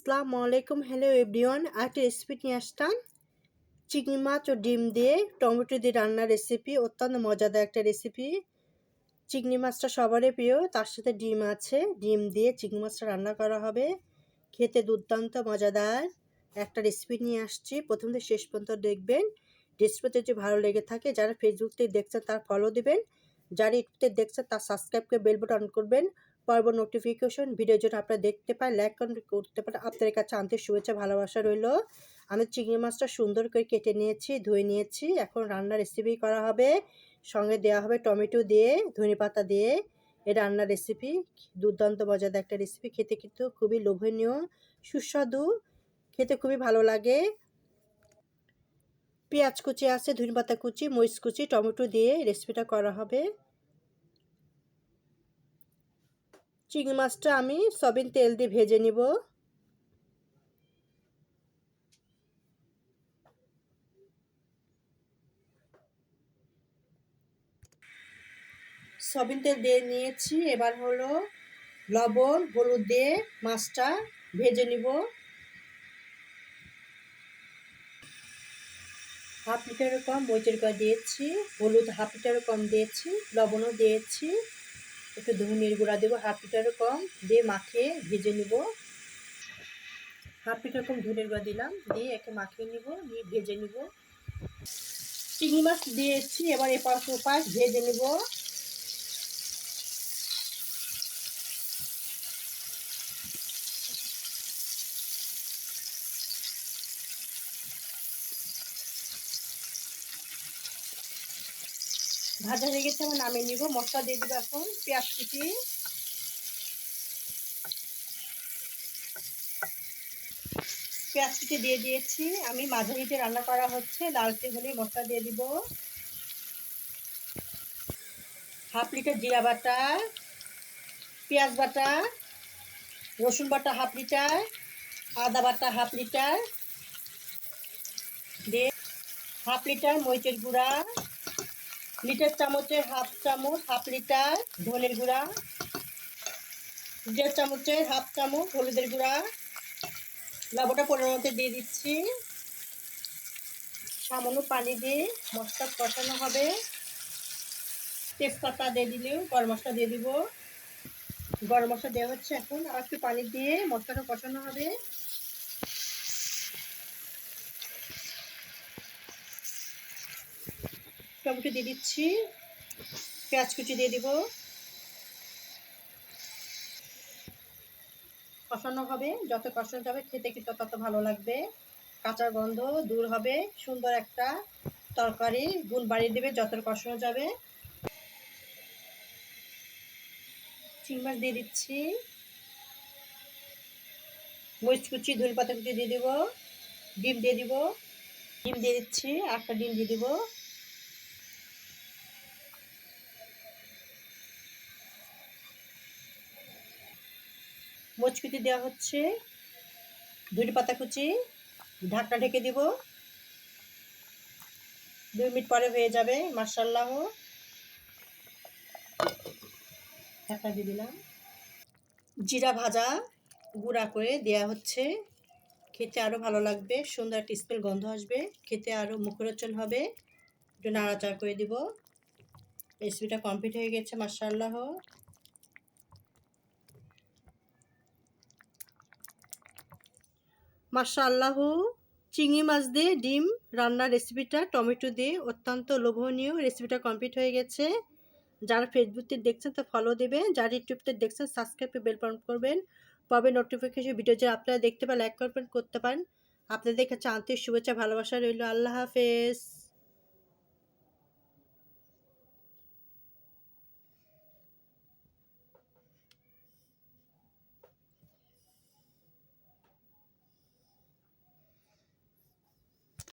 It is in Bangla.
আসসালামু আলাইকুম, হ্যালো এভরিওয়ান। আরেকটা রেসিপি নিয়ে আসলাম। চিংড়ি মাছ ও ডিম দিয়ে টমেটো দিয়ে রান্নার রেসিপি, অত্যন্ত মজাদার একটা রেসিপি। চিংড়ি মাছটা সবারই প্রিয়, তার সাথে ডিম আছে। ডিম দিয়ে চিংড়ি মাছটা রান্না করা হবে, খেতে দুর্দান্ত মজাদার একটা রেসিপি নিয়ে আসছি। প্রথম থেকে শেষ পর্যন্ত দেখবেন। রেসিপিতে যদি ভালো লেগে থাকে, যারা ফেসবুক থেকে দেখছেন তার ফলো দেবেন, যারা ইউটিউব থেকে দেখছেন তার সাবস্ক্রাইব করে বেল বাটন অন করবেন। পরবর্তী নোটিফিকেশন ভিডিওর জন্য আপনারা দেখতে পান, লাইক করতে পারেন। আপনাদের কাছে আন্তরিক শুভেচ্ছা ভালোবাসা রইল। আমি চিংড়ি মাছটা সুন্দর করে কেটে নিয়েছি, ধুয়ে নিয়েছি। এখন রান্নার রেসিপি করা হবে, সঙ্গে দেওয়া হবে টমেটো দিয়ে, ধনেপাতা দিয়ে। এই রান্নার রেসিপি দুর্দান্ত মজাদার একটা রেসিপি, খেতে কিন্তু খুবই লোভনীয়, সুস্বাদু, খেতে খুবই ভালো লাগে। পেঁয়াজ কুচি আছে, ধনেপাতা কুচি, মরিচ কুচি, টমেটো দিয়ে রেসিপিটা করা হবে। চিংড়ি মাছটা আমি সয়াবিন তেল দিয়ে ভেজে নিব। সয়াবিন তেল দিয়ে নিয়েছি। এবার হলো লবণ হলুদ দিয়ে মাছটা ভেজে নিব। হাফ লিটারের কম মরিচের গুঁড়া দিয়েছি, হলুদ হাফ লিটারের কম দিয়েছি, লবণও দিয়েছি, একটু ধনিয়ার গুঁড়া দেবো হাফ লিটারের কম, দিয়ে মাখিয়ে ভেজে নিব। হাফ লিটার কম ধনিয়ার গুঁড়া দিলাম, দিয়ে একে মাখিয়ে নিব, নিয়ে ভেজে নিব। চিংড়ি মাছ দিয়েছি, এবার এপাশ ওপাশ ভেজে নিব। ভাজা হয়ে গেছে, আমি নামিয়ে নিব। মশলা দিয়ে দেবো এখন পেঁয়াজ কুচি, পেঁয়াজ কুচি দিয়ে দিয়েছি। আমি মাঝারিতে রান্না করা হচ্ছে, লালচে হলে মশলা দিয়ে দিব। হাফ লিটার জিরা বাটা, পেঁয়াজ বাটা, রসুন বাটা হাফ লিটার, আদা বাটা হাফ লিটার দিয়ে, হাফ লিটার মরিচের গুঁড়া, লিটার চামচের হাফ চামচ হাফ লিটার ধনের গুঁড়া, 1.5 চামচের হাফ চামচ হলুদের গুঁড়া, লবণটা পরিমাণ মতো দিয়ে দিচ্ছি। সামান্য পানি দিয়ে মশলা কষানো হবে। তেজপাতা দিয়ে দিলেও, গরম মশলা দিয়ে দিব। গরম মশলা দেওয়া হচ্ছে এখন, আর একটু পানি দিয়ে মশলাটা কষানো হবে। টমেটো দিয়ে দিচ্ছি, পেঁয়াজ কুচি দিয়ে দিব। কষানো হবে, যত কষানো যাবে খেতে কিন্তু তত ভালো লাগবে। কাঁচা গন্ধ দূর হবে, সুন্দর একটা তরকারি গুণ বাড়িয়ে দেবে যত কষানো যাবে। চিংড়ি মাছ দিয়ে দিচ্ছি, মরিচ কুচি ধনেপাতা কুচি দিয়ে দিব, ডিম দিয়ে দিব। ডিম দিয়ে দিচ্ছি, একটা ডিম দিয়ে দিব। মরিচ কুচি দেওয়া হচ্ছে, ধনেপাতা কুচি, ঢাকনা ঢেকে দিব। 2 মিনিট পরে হয়ে যাবে। মাশাআল্লাহ, ঢাকনা দিয়ে দিলাম। জিরা ভাজা গুঁড়া করে দেয়া হচ্ছে, খেতে আরও ভালো লাগবে, সুন্দর একটা স্মেল গন্ধ আসবে, খেতে আরও মুখরোচন হবে। একটু নাড়াচাড়া করে দিব। রেসিপিটা কমপ্লিট হয়ে গেছে। মাশাআল্লাহ, মাশাআল্লাহ। চিংড়ি মাছ দিয়ে ডিম রান্নার রেসিপিটা টমেটো দিয়ে অত্যন্ত লোভনীয় রেসিপিটা কমপ্লিট হয়ে গেছে। যারা ফেসবুকতে দেখছেন তা ফলো দেবেন, যারা ইউটিউবতে দেখছেন সাবস্ক্রাইব করে বেল বাটন করবেন। পাবে নোটিফিকেশন ভিডিও যে আপনারা দেখতে পান, লাইক করবেন, করতে পারেন। আপনাদের কাছে আন্তরিক শুভেচ্ছা ভালোবাসা রইল। আল্লাহ হাফেজ।